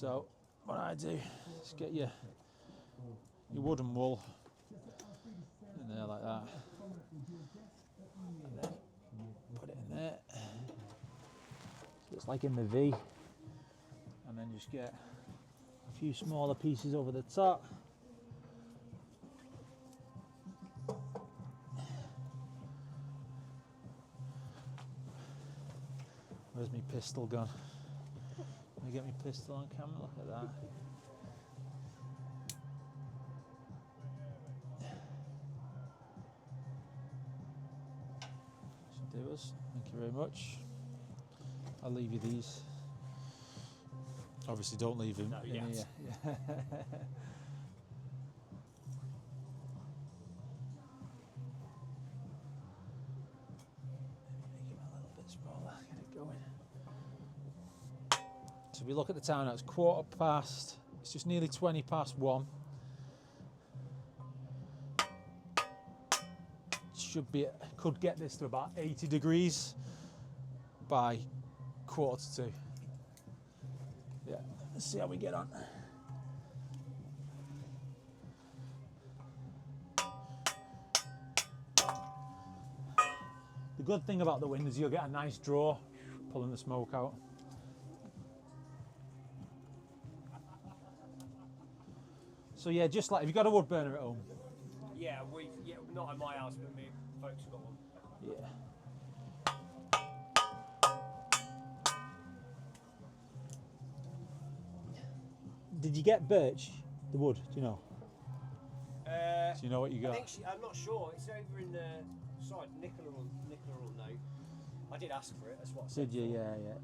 So what I do is get your wooden wool in there like that, and then put it in there, so it's like in the V, and then just get a few smaller pieces over the top. Where's my pistol gone? Let me get my pistol on camera, look at that. Should do us, thank you very much. I'll leave you these. Obviously don't leave him in here. Yeah. Make it a little bit smaller, get it going. So we look at the time now, it's 1:15, it's just nearly 20 past 1. Could get this to about 80 degrees by 1:45. Yeah, let's see how we get on. The good thing about the wind is you'll get a nice draw, pulling the smoke out. So yeah, just like, have you got a wood burner at home? Yeah, not at my house, but me folks have got one. Yeah. Did you get birch, the wood, do you know? Do you know what you got? I'm not sure. It's over in side. Nicola will know. I did ask for it. That's what I said. Did you? Yeah, yeah.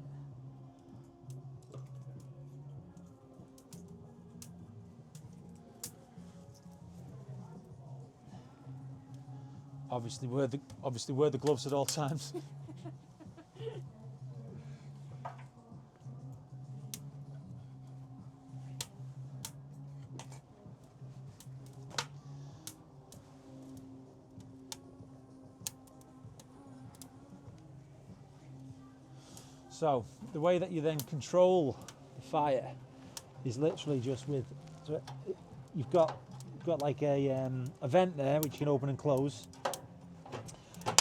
Obviously wear the gloves at all times. So the way that you then control the fire is literally just with, so you've got like a vent there which you can open and close.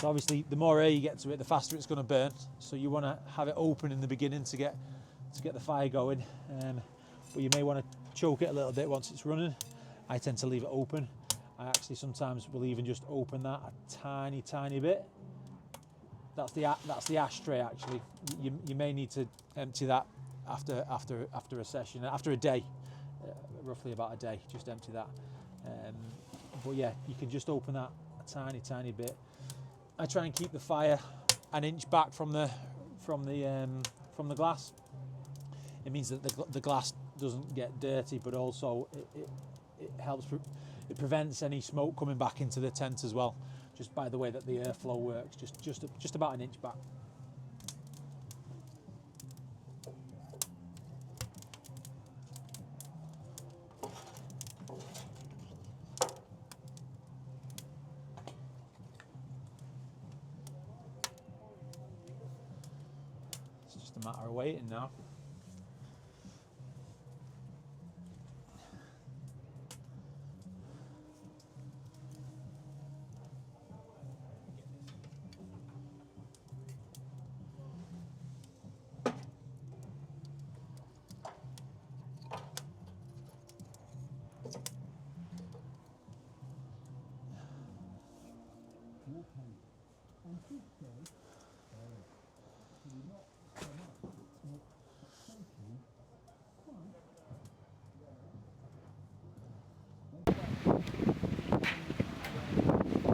So obviously the more air you get to it, the faster it's going to burn. So you want to have it open in the beginning to get the fire going. But you may want to choke it a little bit once it's running. I tend to leave it open. I actually sometimes will even just open that a tiny bit. That's the ashtray actually. You may need to empty that after a session, after a day, roughly about a day. Just empty that. But yeah, you can just open that a tiny bit. I try and keep the fire an inch back from the glass. It means that the glass doesn't get dirty, but also it helps. It prevents any smoke coming back into the tent as well. Just by the way that the airflow works, just about an inch back. It's just a matter of waiting now.